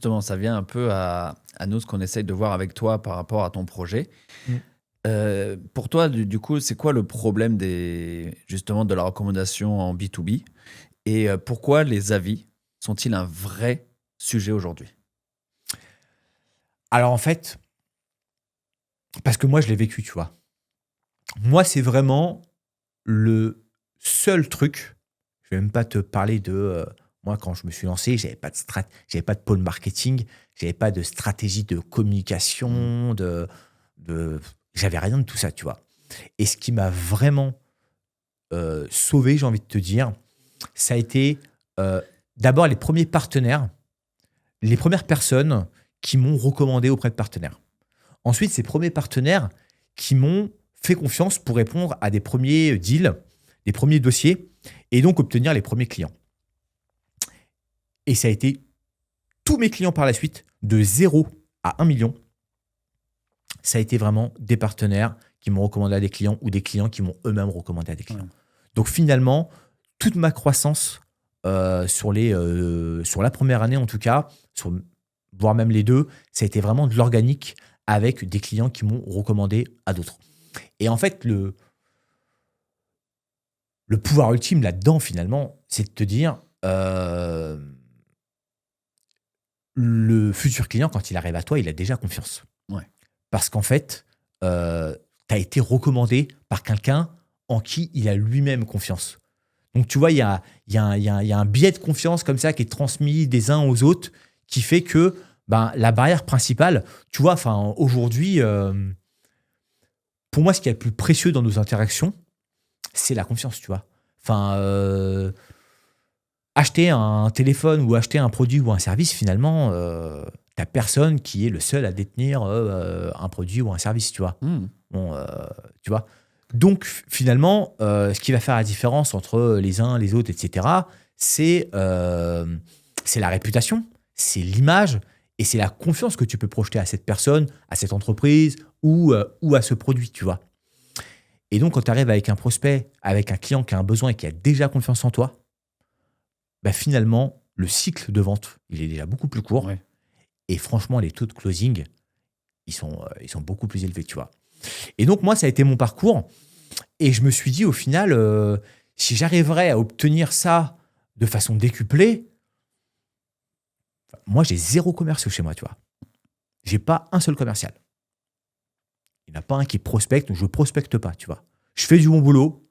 justement, ça vient un peu à nous, ce qu'on essaye de voir avec toi par rapport à ton projet. Mm. Pour toi, du coup, c'est quoi le problème justement de la recommandation en B2B et pourquoi les avis sont-ils un vrai sujet aujourd'hui? Alors en fait, parce que moi je l'ai vécu, tu vois. Moi, c'est vraiment le seul truc. Je vais même pas te parler de moi quand je me suis lancé, j'avais pas de pôle marketing, j'avais pas de stratégie de Mmh. communication, de j'avais rien de tout ça, tu vois. Et ce qui m'a vraiment sauvé, j'ai envie de te dire, ça a été euh, d'abord les premiers partenaires, les premières personnes qui m'ont recommandé auprès de partenaires. Ensuite, ces premiers partenaires qui m'ont fait confiance pour répondre à des premiers deals, des premiers dossiers, et donc obtenir les premiers clients. Et ça a été tous mes clients par la suite, de 0 à 1 million. Ça a été vraiment des partenaires qui m'ont recommandé à des clients ou des clients qui m'ont eux-mêmes recommandé à des clients. Ouais. Donc finalement, toute ma croissance sur la première année en tout cas, voire même les deux, ça a été vraiment de l'organique avec des clients qui m'ont recommandé à d'autres. Et en fait, le pouvoir ultime là-dedans, finalement, c'est de te dire, le futur client, quand il arrive à toi, il a déjà confiance. Ouais. Parce qu'en fait, tu as été recommandé par quelqu'un en qui il a lui-même confiance. Donc, tu vois, il y a un biais de confiance comme ça qui est transmis des uns aux autres qui fait que ben, la barrière principale, tu vois, aujourd'hui, pour moi, ce qui est le plus précieux dans nos interactions, c'est la confiance, tu vois. Enfin, acheter un téléphone ou acheter un produit ou un service, finalement, t'as personne qui est le seul à détenir un produit ou un service, tu vois. Mmh. Bon, tu vois. Donc, finalement, ce qui va faire la différence entre les uns, les autres, etc., c'est la réputation, c'est l'image et c'est la confiance que tu peux projeter à cette personne, à cette entreprise ou à ce produit, tu vois. Et donc, quand tu arrives avec un prospect, avec un client qui a un besoin et qui a déjà confiance en toi, bah finalement, le cycle de vente, il est déjà beaucoup plus court. Ouais. Et franchement, les taux de closing, ils sont beaucoup plus élevés, tu vois. Et donc, moi, ça a été mon parcours. Et je me suis dit, au final, si j'arriverais à obtenir ça de façon décuplée, moi, j'ai 0 commerciaux chez moi, tu vois. J'ai pas un seul commercial. Il n'y en a pas un qui prospecte, donc je prospecte pas, tu vois. Je fais du bon boulot,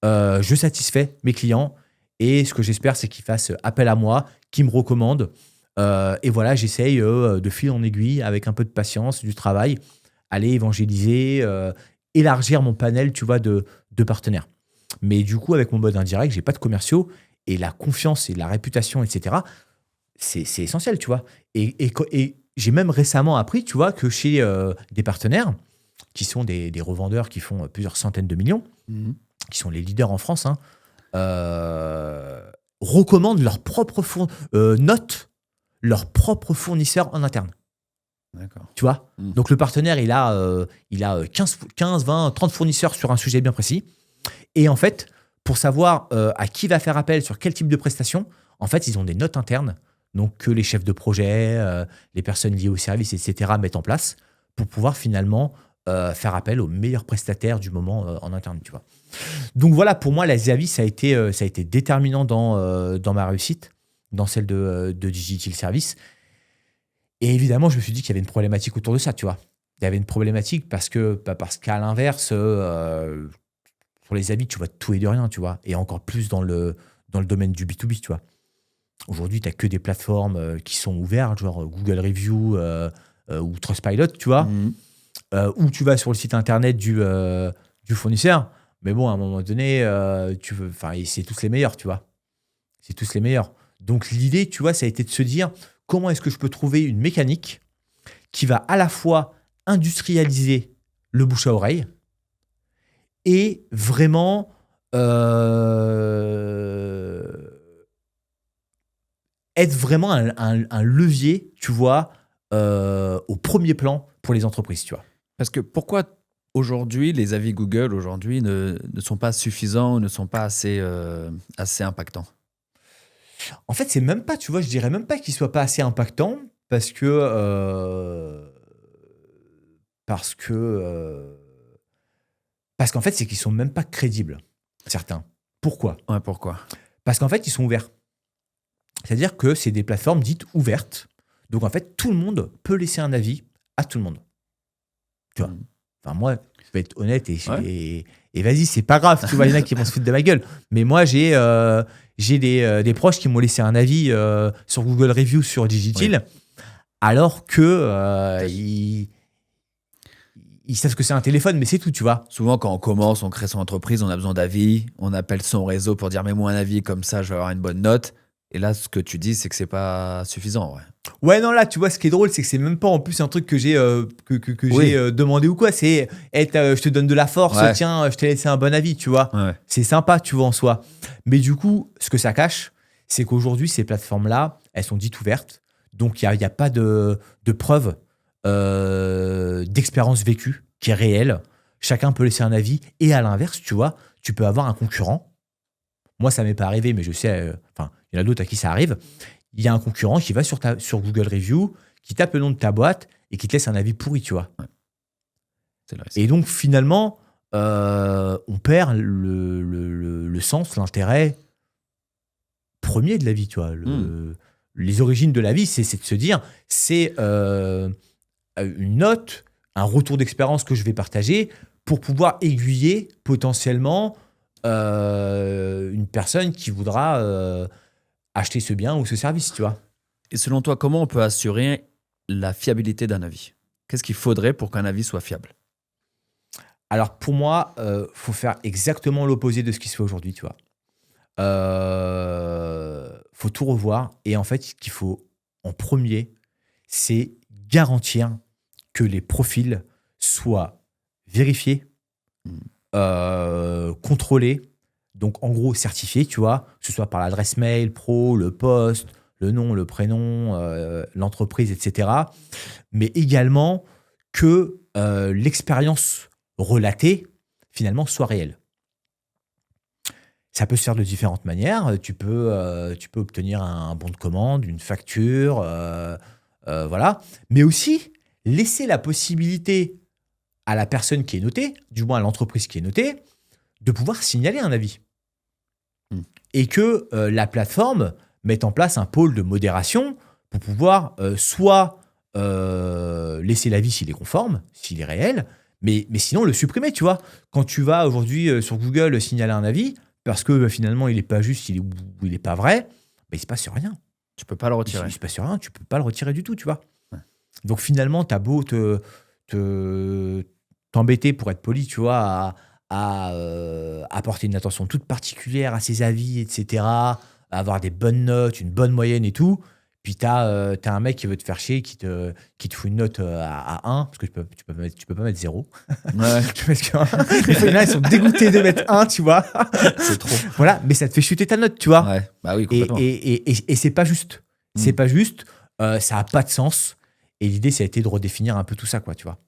je satisfais mes clients, et ce que j'espère, c'est qu'ils fassent appel à moi, qu'ils me recommandent. Et voilà, j'essaye de fil en aiguille, avec un peu de patience, du travail, aller évangéliser, élargir mon panel, tu vois, de partenaires. Mais du coup, avec mon mode indirect, j'ai pas de commerciaux, et la confiance et la réputation, etc., c'est essentiel, tu vois. Et j'ai même récemment appris, tu vois, que chez des partenaires, qui sont des revendeurs qui font plusieurs centaines de millions, Mmh. qui sont les leaders en France, hein, recommandent notent leurs propres fournisseurs en interne. D'accord. Tu vois. Mmh. Donc le partenaire, il a 15, 20, 30 fournisseurs sur un sujet bien précis. Et en fait, pour savoir à qui va faire appel sur quel type de prestation, en fait, ils ont des notes internes, donc que les chefs de projet, les personnes liées au service, etc., mettent en place pour pouvoir finalement faire appel aux meilleurs prestataires du moment en interne, tu vois. Donc voilà, pour moi, la Ziavi, ça a été déterminant dans ma réussite, dans celle de Digital Service. Et évidemment, je me suis dit qu'il y avait une problématique autour de ça, tu vois. Il y avait une problématique parce qu'à l'inverse, pour les habits, tu vois tout et de rien, tu vois. Et encore plus dans le domaine du B2B, tu vois. Aujourd'hui, tu n'as que des plateformes qui sont ouvertes, genre Google Review ou Trustpilot, tu vois. Mmh. Ou tu vas sur le site internet du fournisseur. Mais bon, à un moment donné, c'est tous les meilleurs, tu vois. C'est tous les meilleurs. Donc l'idée, tu vois, ça a été de se dire comment est-ce que je peux trouver une mécanique qui va à la fois industrialiser le bouche à oreille et vraiment euh, être vraiment un levier, tu vois, au premier plan pour les entreprises, tu vois. Parce que pourquoi aujourd'hui les avis Google aujourd'hui ne sont pas suffisants ou ne sont pas assez impactants? En fait, c'est même pas, tu vois, je dirais même pas qu'il soit pas assez impactant. parce que parce que parce qu'en fait, c'est qu'ils sont même pas crédibles, certains. Pourquoi? Ouais, pourquoi? Parce qu'en fait, ils sont ouverts. C'est-à-dire que c'est des plateformes dites ouvertes. Donc en fait, tout le monde peut laisser un avis à tout le monde. Tu vois. Enfin, moi, je vais être honnête et vas-y, c'est pas grave. Tu vois, il y en a qui vont se foutre de ma gueule. Mais moi, j'ai des proches qui m'ont laissé un avis sur Google Review sur Digital, alors que ils savent ce que c'est un téléphone, mais c'est tout, tu vois. Souvent, quand on commence, on crée son entreprise, on a besoin d'avis. On appelle son réseau pour dire mets-moi un avis, comme ça, je vais avoir une bonne note. Et là, ce que tu dis, c'est que c'est pas suffisant. Ouais. Ouais, non, là, tu vois, ce qui est drôle, c'est que c'est même pas en plus un truc que j'ai j'ai demandé ou quoi. C'est, je te donne de la force, Ouais. tiens, je t'ai laissé un bon avis, tu vois. Ouais. C'est sympa, tu vois, en soi. Mais du coup, ce que ça cache, c'est qu'aujourd'hui, ces plateformes-là, elles sont dites ouvertes. Donc, il n'y a pas de preuve d'expérience vécue qui est réelle. Chacun peut laisser un avis. Et à l'inverse, tu vois, tu peux avoir un concurrent. Moi, ça m'est pas arrivé, mais je sais, enfin, il y en a d'autres à qui ça arrive. Il y a un concurrent qui va sur Google Review, qui tape le nom de ta boîte et qui te laisse un avis pourri, tu vois. C'est le risque. Et donc, finalement, on perd le sens, l'intérêt premier de la vie, tu vois. Les origines de la vie, c'est de se dire, c'est une note, un retour d'expérience que je vais partager pour pouvoir aiguiller potentiellement une personne qui voudra acheter ce bien ou ce service, tu vois. Et selon toi, comment on peut assurer la fiabilité d'un avis? Qu'est-ce qu'il faudrait pour qu'un avis soit fiable? Alors pour moi, faut faire exactement l'opposé de ce qui se fait aujourd'hui, tu vois. Faut tout revoir et en fait, ce qu'il faut en premier, c'est garantir que les profils soient vérifiés, contrôlés, donc en gros certifiés, tu vois, que ce soit par l'adresse mail pro, le poste, le nom, le prénom, l'entreprise, etc. Mais également que l'expérience relatée, finalement, soit réelle. Ça peut se faire de différentes manières. Tu peux obtenir un bon de commande, une facture, voilà. Mais aussi, laisser la possibilité à la personne qui est notée, du moins à l'entreprise qui est notée, de pouvoir signaler un avis. Et que la plateforme mette en place un pôle de modération pour pouvoir soit laisser l'avis s'il est conforme, s'il est réel, mais sinon le supprimer, tu vois. Quand tu vas aujourd'hui sur Google signaler un avis, parce que finalement il n'est pas juste, il n'est pas vrai, il ne se passe rien. Tu peux pas le Il retirer. ne se passe rien, tu ne peux pas le retirer du tout, tu vois. Ouais. Donc finalement, tu as beau t'embêter, pour être poli, tu vois, à apporter une attention toute particulière à ses avis, etc., à avoir des bonnes notes, une bonne moyenne et tout. Puis t'as un mec qui veut te faire chier, qui te fout une note à 1, parce que tu peux pas mettre 0. Ouais. Parce que, il y en a, ils sont dégoûtés de mettre 1, tu vois. C'est trop. Voilà, mais ça te fait chuter ta note, tu vois. Ouais. Bah oui, complètement. Et c'est pas juste. C'est pas juste, ça a pas de sens. Et l'idée, ça a été de redéfinir un peu tout ça, quoi, tu vois.